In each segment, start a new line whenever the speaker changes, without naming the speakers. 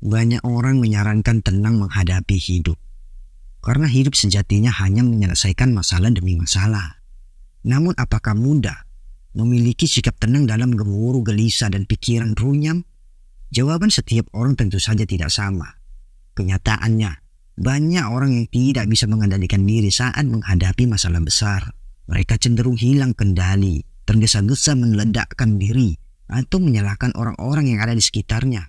Banyak orang menyarankan tenang menghadapi hidup, karena hidup sejatinya hanya menyelesaikan masalah demi masalah. Namun apakah mudah memiliki sikap tenang dalam gemuruh gelisah dan pikiran runyam? Jawaban setiap orang tentu saja tidak sama. Kenyataannya, banyak orang yang tidak bisa mengendalikan diri saat menghadapi masalah besar. Mereka cenderung hilang kendali, tergesa-gesa meledakkan diri, atau menyalahkan orang-orang yang ada di sekitarnya.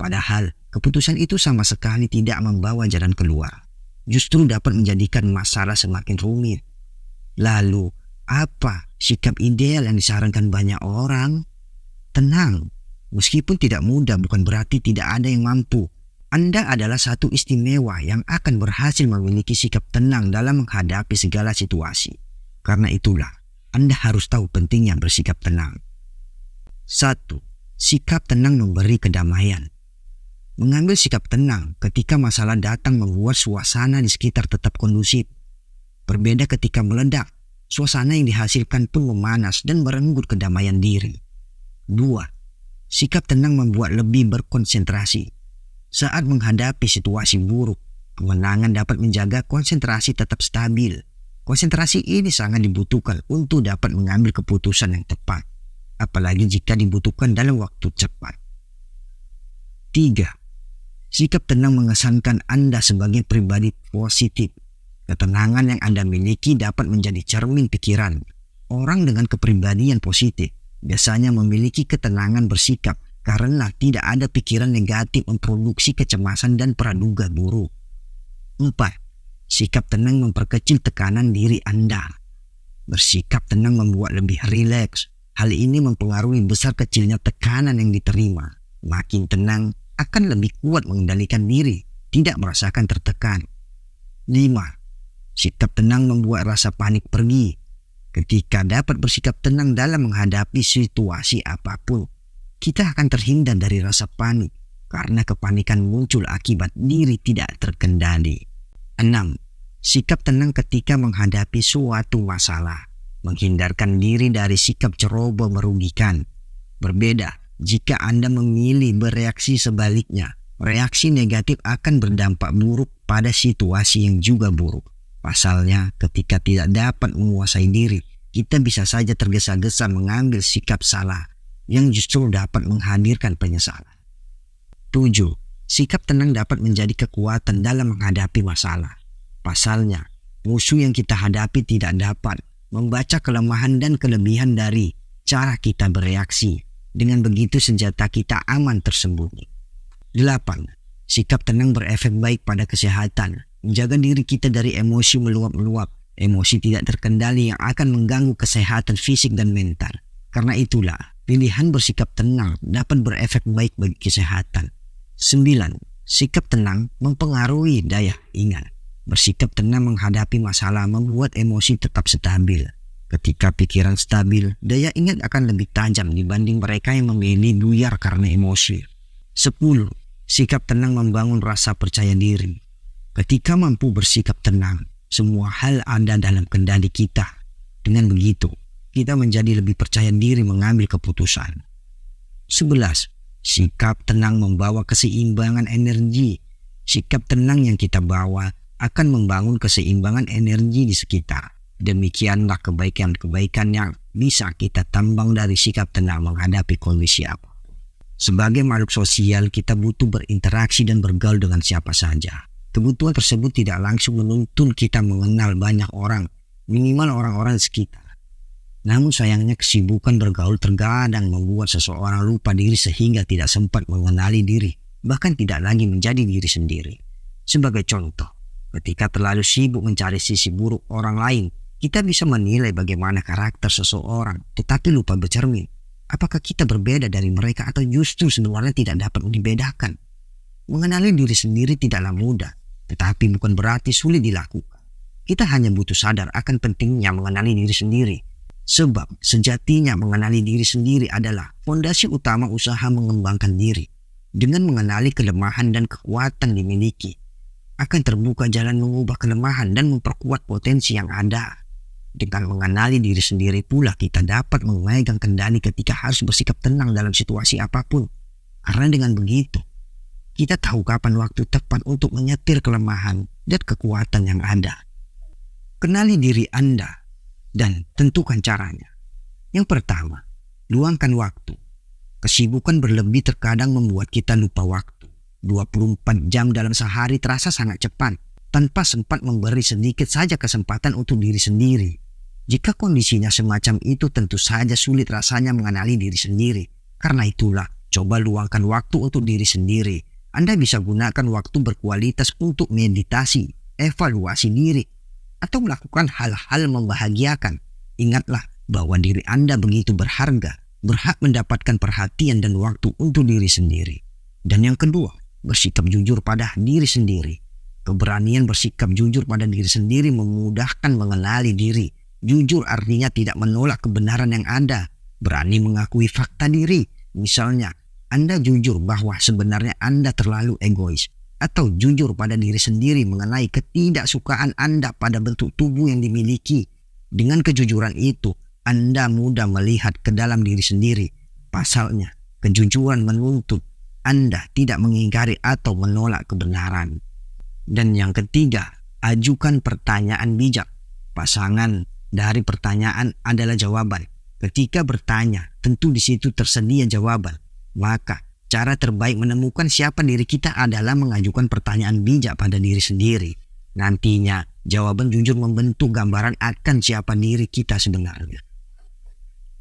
Padahal, keputusan itu sama sekali tidak membawa jalan keluar. Justru dapat menjadikan masalah semakin rumit. Lalu, apa sikap ideal yang disarankan banyak orang? Tenang. Meskipun tidak mudah bukan berarti tidak ada yang mampu. Anda adalah satu istimewa yang akan berhasil memiliki sikap tenang dalam menghadapi segala situasi. Karena itulah, Anda harus tahu pentingnya bersikap tenang. 1. Sikap tenang memberi kedamaian. Mengambil sikap tenang ketika masalah datang membuat suasana di sekitar tetap kondusif. Berbeda ketika meledak, suasana yang dihasilkan pun memanas dan merenggut kedamaian diri. 2. Sikap tenang membuat lebih berkonsentrasi. Saat menghadapi situasi buruk, kemenangan dapat menjaga konsentrasi tetap stabil. Konsentrasi ini sangat dibutuhkan untuk dapat mengambil keputusan yang tepat, apalagi jika dibutuhkan dalam waktu cepat. 3. Sikap tenang mengesankan Anda sebagai pribadi positif. Ketenangan yang Anda miliki dapat menjadi cermin pikiran. Orang dengan kepribadian positif biasanya memiliki ketenangan bersikap karena tidak ada pikiran negatif memproduksi kecemasan dan praduga buruk. 4. Sikap tenang memperkecil tekanan diri Anda. Bersikap tenang membuat lebih rileks. Hal ini mempengaruhi besar kecilnya tekanan yang diterima. Makin tenang, akan lebih kuat mengendalikan diri, tidak merasakan tertekan. 5. Sikap tenang membuat rasa panik pergi. Ketika dapat bersikap tenang dalam menghadapi situasi apapun, kita akan terhindar dari rasa panik karena kepanikan muncul akibat diri tidak terkendali. 6. Sikap tenang ketika menghadapi suatu masalah. Menghindarkan diri dari sikap ceroboh merugikan. Berbeda jika Anda memilih bereaksi sebaliknya. Reaksi negatif akan berdampak buruk pada situasi yang juga buruk. Pasalnya, ketika tidak dapat menguasai diri, kita bisa saja tergesa-gesa mengambil sikap salah yang justru dapat menghadirkan penyesalan. 7. Sikap tenang dapat menjadi kekuatan dalam menghadapi masalah. Pasalnya, musuh yang kita hadapi tidak dapat membaca kelemahan dan kelebihan dari cara kita bereaksi. Dengan begitu senjata kita aman tersembunyi. 8. Sikap tenang berefek baik pada kesehatan. Menjaga diri kita dari emosi meluap-meluap. Emosi tidak terkendali yang akan mengganggu kesehatan fisik dan mental. Karena itulah, pilihan bersikap tenang dapat berefek baik bagi kesehatan. 9. Sikap tenang mempengaruhi daya ingat. Bersikap tenang menghadapi masalah membuat emosi tetap stabil. Ketika pikiran stabil, daya ingat akan lebih tajam dibanding mereka yang memilih buyar karena emosi. 10. Sikap tenang membangun rasa percaya diri. Ketika mampu bersikap tenang, semua hal ada dalam kendali kita. Dengan begitu, kita menjadi lebih percaya diri mengambil keputusan. 11. Sikap tenang membawa keseimbangan energi. Sikap tenang yang kita bawa akan membangun keseimbangan energi di sekitar. Demikianlah kebaikan-kebaikan yang bisa kita tambang dari sikap tenang menghadapi kondisi apa. Sebagai makhluk sosial, kita butuh berinteraksi dan bergaul dengan siapa saja. Kebutuhan tersebut tidak langsung menuntun kita mengenal banyak orang, minimal orang-orang di sekitar. Namun sayangnya kesibukan bergaul terkadang membuat seseorang lupa diri sehingga tidak sempat mengenali diri, bahkan tidak lagi menjadi diri sendiri. Sebagai contoh, ketika terlalu sibuk mencari sisi buruk orang lain, kita bisa menilai bagaimana karakter seseorang, tetapi lupa bercermin. Apakah kita berbeda dari mereka atau justru sebenarnya tidak dapat dibedakan? Mengenali diri sendiri tidaklah mudah, tetapi bukan berarti sulit dilakukan. Kita hanya butuh sadar akan pentingnya mengenali diri sendiri. Sebab sejatinya mengenali diri sendiri adalah fondasi utama usaha mengembangkan diri. Dengan mengenali kelemahan dan kekuatan dimiliki, akan terbuka jalan mengubah kelemahan dan memperkuat potensi yang ada. Dengan mengenali diri sendiri pula kita dapat memegang kendali ketika harus bersikap tenang dalam situasi apapun. Karena dengan begitu, Kita tahu kapan waktu tepat untuk menyetir kelemahan dan kekuatan yang ada. Kenali diri Anda dan tentukan caranya. Yang pertama, luangkan waktu. Kesibukan berlebih terkadang membuat kita lupa waktu. 24 jam dalam sehari terasa sangat cepat, tanpa sempat memberi sedikit saja kesempatan untuk diri sendiri. Jika kondisinya semacam itu, tentu saja sulit rasanya mengenali diri sendiri. Karena itulah, coba luangkan waktu untuk diri sendiri. Anda bisa gunakan waktu berkualitas untuk meditasi, evaluasi diri, atau melakukan hal-hal membahagiakan. Ingatlah bahwa diri Anda begitu berharga, berhak mendapatkan perhatian dan waktu untuk diri sendiri. Dan yang kedua, bersikap jujur pada diri sendiri. Keberanian bersikap jujur pada diri sendiri memudahkan mengenali diri. Jujur artinya tidak menolak kebenaran yang ada, berani mengakui fakta diri. Misalnya, Anda jujur bahwa sebenarnya Anda terlalu egois, atau jujur pada diri sendiri mengenai ketidaksukaan Anda pada bentuk tubuh yang dimiliki. Dengan kejujuran itu, Anda mudah melihat ke dalam diri sendiri. Pasalnya, kejujuran menuntut Anda tidak mengingkari atau menolak kebenaran. Dan yang ketiga, ajukan pertanyaan bijak. Pasangan dari pertanyaan adalah jawaban. Ketika bertanya, tentu di situ tersedia jawaban. Maka, cara terbaik menemukan siapa diri kita adalah mengajukan pertanyaan bijak pada diri sendiri. Nantinya, jawaban jujur membentuk gambaran akan siapa diri kita sebenarnya.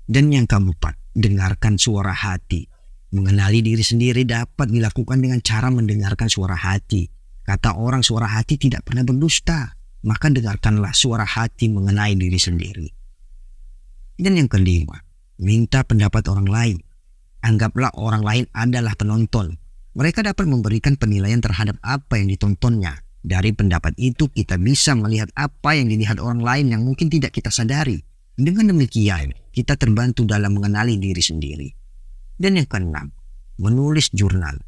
Dan yang keempat, dengarkan suara hati. Mengenali diri sendiri dapat dilakukan dengan cara mendengarkan suara hati. Kata orang, suara hati tidak pernah berdusta. Maka dengarkanlah suara hati mengenai diri sendiri. Dan yang kelima, minta pendapat orang lain. Anggaplah orang lain adalah penonton. Mereka dapat memberikan penilaian terhadap apa yang ditontonnya. Dari pendapat itu kita bisa melihat apa yang dilihat orang lain yang mungkin tidak kita sadari. Dengan demikian, kita terbantu dalam mengenali diri sendiri. Dan yang keenam, menulis jurnal.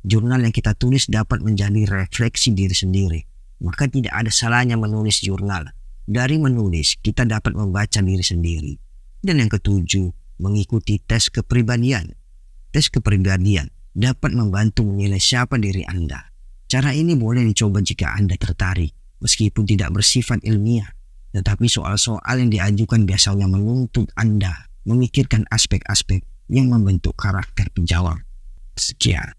Jurnal yang kita tulis dapat menjadi refleksi diri sendiri. Maka tidak ada salahnya menulis jurnal. Dari menulis, kita dapat membaca diri sendiri. Dan yang ketujuh, mengikuti tes kepribadian. Tes kepribadian dapat membantu menilai siapa diri Anda. Cara ini boleh dicoba jika Anda tertarik, meskipun tidak bersifat ilmiah. Tetapi soal-soal yang diajukan biasanya menuntut Anda memikirkan aspek-aspek yang membentuk karakter penjawab. Sekian.